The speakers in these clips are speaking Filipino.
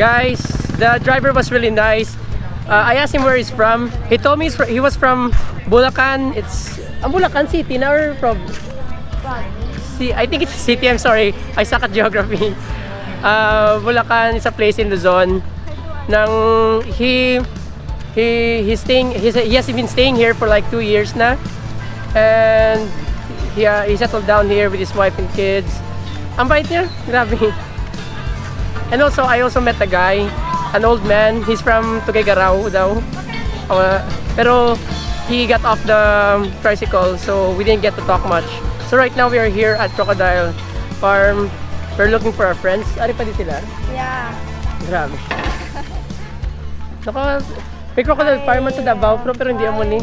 Guys, the driver was really nice. I asked him where he's from. He told me he was from Bulacan. It's Bulacan City now or from? See, I think it's a city. I'm sorry. I suck at geography. Bulacan is a place in Luzon. Nang he has been staying here for like 2 years now, and he settled down here with his wife and kids. Ang bait niya, grabe. And also, I also met a guy, an old man. He's from Tuguegarao daw. Pero he got off the tricycle, so we didn't get to talk much. So right now we are here at Crocodile Farm. We're looking for our friends. Ari pa di sila? Yeah. Grabe. May Crocodile Farm man sa Davao, pero hindi amo ni.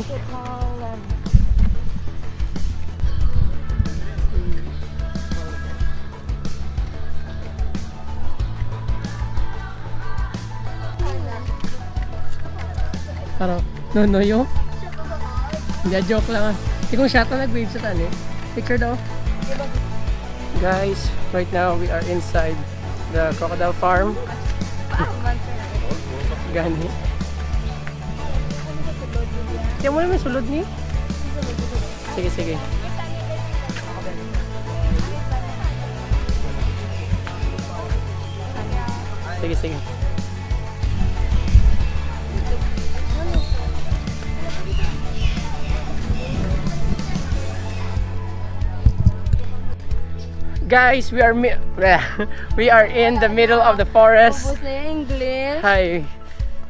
Parang, no yo? Hindi, joke lang. Hindi kong shot na nag-wave sa tani. Picture daw. Guys, right now we are inside the Crocodile Farm. Gani. Kaya mo naman sulod ni? Sige, sige. Sige, sige. Guys, we are in the middle of the forest. Tapos na yung English. Hi.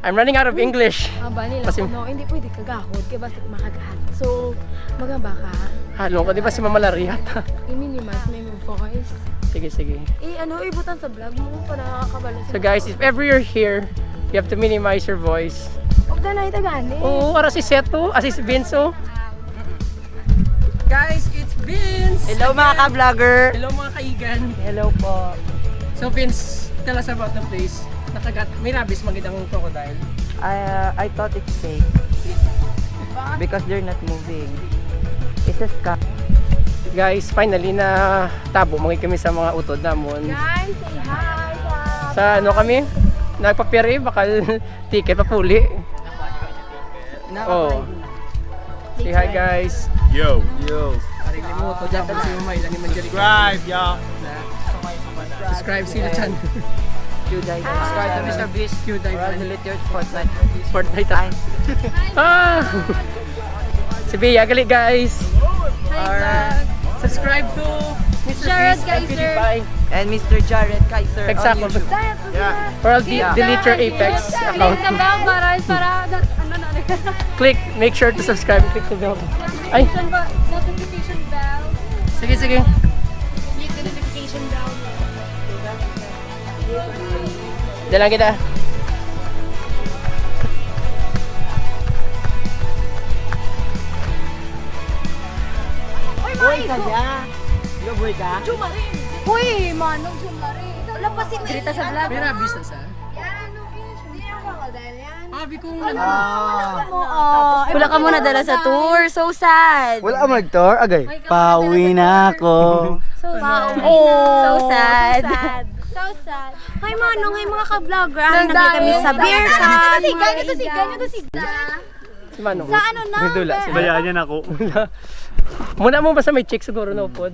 I'm running out of English. Aba nila Kasi- ko, no, hindi pwede kagahod, kaya basta makagahan. So, magamba ka, Halong ko, di ba si Mama Lariata? i-minimize mo yung voice. Sige, sige. Ibutan sa vlog mo para nakakabala sa So guys, if ever you're here, you have to minimize your voice. Huwag na na itagani. Oo, para si Seto, si Vince. Guys, it's Vince! Hello mga ka-vlogger! Hello mga kaigan! Hello po. So Vince, tell us about the place. May rabies magandang crocodile. I thought it's fake. Because they're not moving. It's a scam. Guys, finally na tabo mga kami sa mga utod namon. Guys, say hi Sa ano kami? Nagpapiri, bakal ticket papuli. Oh. Say hi guys. Yo. Paring limuto dyan pa si Umay, lang naman dyan. Subscribe, y'all. Subscribe sila dyan. Q-Dive. Subscribe to Mr. Beast. Q-Dive. World Elite Fortnite. Fortnite tayo. Ah! Si Bea, galit guys. Alright. Subscribe to Mr. Jared Beast and Kaiser. PewDiePie. And Mr. Jared Kaiser on Example. YouTube. Yeah. Or Deleter Apex account. Click the bell para Click, make sure to subscribe and click the bell. Ay, notification bell. sige, sige. Click the notification bell. Dalang kita. Uy, Mike! Luboy ka? Jumarin! Uy, manong jumarin! Wala pa si Grita sa vlog. May rabies na sa? Yan, hindi yung crocodile yan. Abi kong Wala ka muna dala sa tour. So sad. Wala ka mag-tour? Agay, pauwi na ako. So sad. So sad. So sad. Hi manong, hi mga ka-vlogger. Nandito kami sa beer can. Ganyan to si Si Manong. Sa ano na? Dula. Si Bayaan niyan ako. Muna mo basta may chick siguro na upod.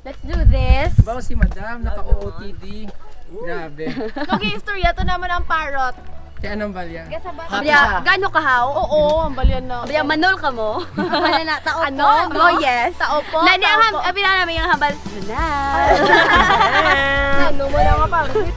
Let's do this. Bawa si Madam, naka-OOTD. Grabe. Nag-istorya to naman ang parrot. Kaya anong balya? Abya, gano ka haw? Oo, ang balyan na. Abya, manol ka mo. Ano na, tao Ano? po? Oh, yes. Tao po? Nani ang Tao po. abi na namin yung hambal. Manal. Ano mo lang nga parrot.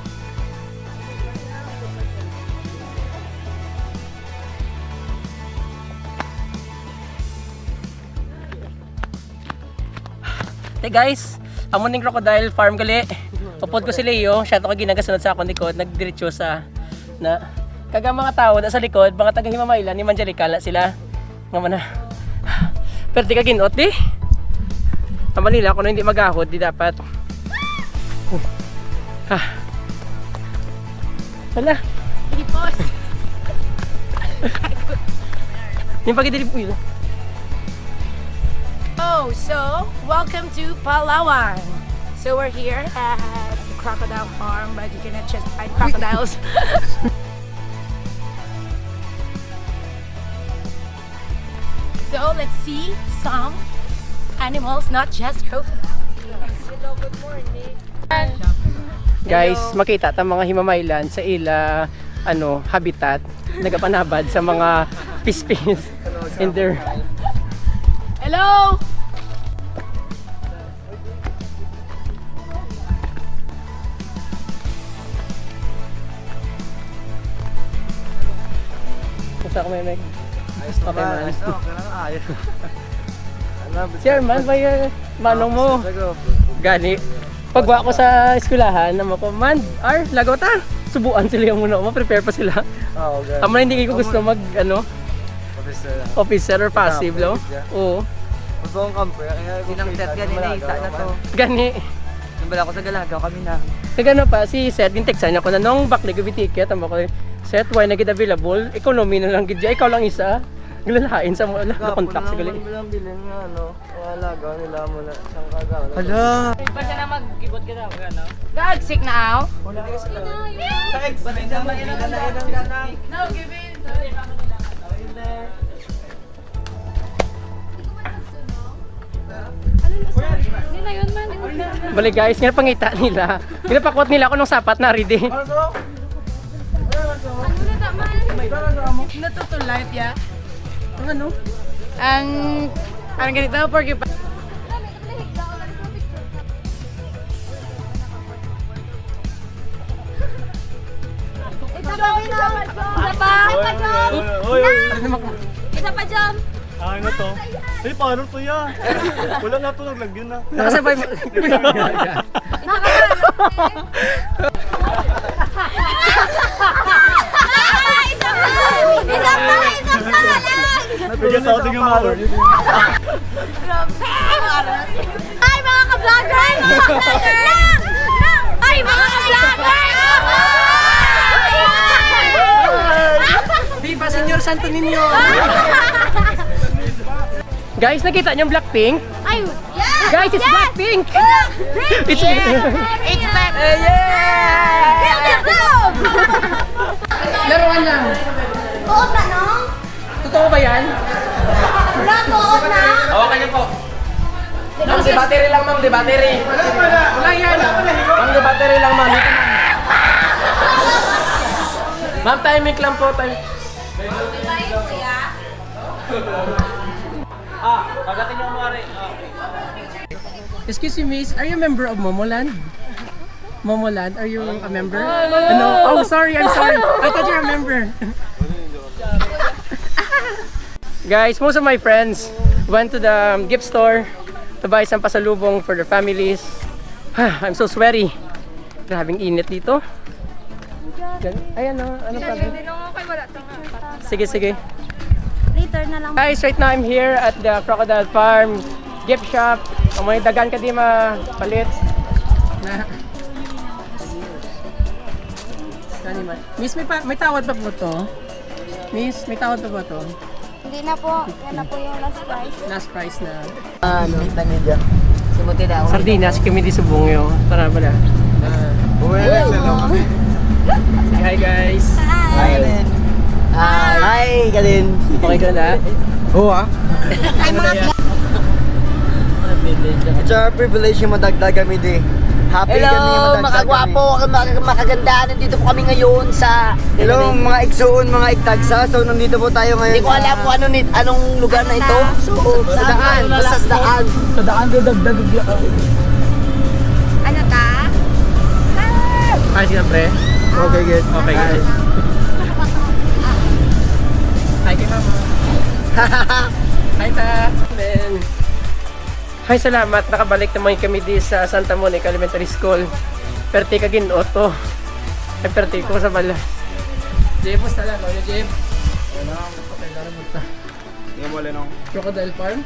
Hey guys, amo ning Crocodile Farm gali. Upod ko si Leo, siya to ginagasunod sa akong likod, nagdiretso sa na kaga mga tao na sa likod, mga taga Himamayla ni Manjerical na sila. Nga man na. Pero di ka ginot di. Ang Manila kung hindi magahod, di dapat. Wala. I-pause. Yung pagidilip mo yun. Oh, so welcome to Palawan. So we're here at crocodile farm, but you cannot just find crocodiles. So let's see some animals, not just crocodiles. Guys, makita ta mga himamaylan sa ila habitat nagapanabad sa mga pispis in their Hello! Basta ko may meg. Okay man. Okay lang, ayos. Sir man, ba yung manong mo? Gani. Pagwa ko sa eskwelahan, naman ko, man, lagaw ta. Subuan sila yung muna, prepare pa sila. Oo, ganun. Tama na hindi ko gusto mag, officer or passive, no? Oo. Gusto kong camper, kaya Sinang set yan, isa na to. Gani. Nambala ko sa Galagaw kami na. Kagano pa, si Seth, yung textan ako na nung back nag ticket, tama ko, Seth, why na get available? Economy na lang gidya, ikaw lang isa. Glalahain sa mga contact sa gali. Bilang bilhin nga, wala, nila mo na isang kagaw. Hala! God, sick now. Balik guys, nga pangita nila. Pinapakwat nila ako ng sapat na ready. Natuto life, yeah? Ano? Ang ganito, porcupine. Isa pa, Jom. Ano to? Ay, paano to ya? Wala na to, naglagyan na. Nakasabay mo. Isa pa lang. Bigyan sa ating yung mga Ay, mga ka-vlogger! Ay, mga ka-vlogger! Ay, mga ka-vlogger! Viva Senyor Santo Niño! Guys, nakita niyo yung Blackpink? Ay, yes! Guys, it's Blackpink! It's It's back! laruan lang. Buot na, no? Totoo ba yan? Wala, buot na! Hawakan niyo po. Ma'am, di battery lang, ma'am, di battery. Wala yan. Ma'am, di battery lang, ma'am. Ma'am, timing lang po. Pagatin niyo mo rin. Excuse me, miss. Are you a member of Momoland? Momoland, are you a member? No. Oh, sorry. I'm sorry. I thought you're a member. Guys, most of my friends went to the gift store to buy some pasalubong for their families. I'm so sweaty. Grabing init dito. Ayan o, ano pa? Sige, sige. Later na lang. Guys, right now I'm here at the Crocodile Farm gift shop. Ang mga dagan ka di mapalit. Miss, may tawad pa po to? Miss, may tawad pa po to? Hindi na po. Yan na po yung last price. Last price na. Kita niya dyan. Sumuti daw. Sardinas, kami di subungyo. Para pala. Hi guys. Hi! Hi, Kalin. Okay ka na? Oo ah. Ay, mga It's our privilege yung madagdag kami di. Happy kami yung Hello, madagdag mga gwapo, makaganda. Nandito po kami ngayon sa... Hello, mga igsuon, mga igtagsa. So, nandito po tayo ngayon Hindi ko alam kung anong lugar na ito. So, sa daan. Basta sa daan. Sa daan, dagdag. ano ta? Hi, siyempre. Okay, good. Okay, good. Hi, kay mama. Hi, ta. Men. Hi, salamat. Nakabalik naman kami di sa Santa Monica Elementary School. Perte ka ginoto. Ay, perte ko sa bala. Jebos na lang, no? Jeb. Wala akong kapagdara mo ta. Nga wala nung. Crocodile Farm?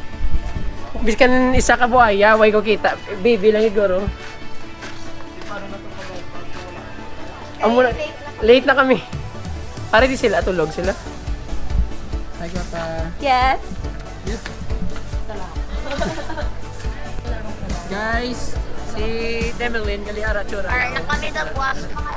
Biskan isa ka buhaya, way ko kita. Baby lang siguro. Late na kami. Para di sila, tulog sila. Hi, Papa. Yes. Guys, Si Demelin Galiara Chura. Or na kami na buwas mga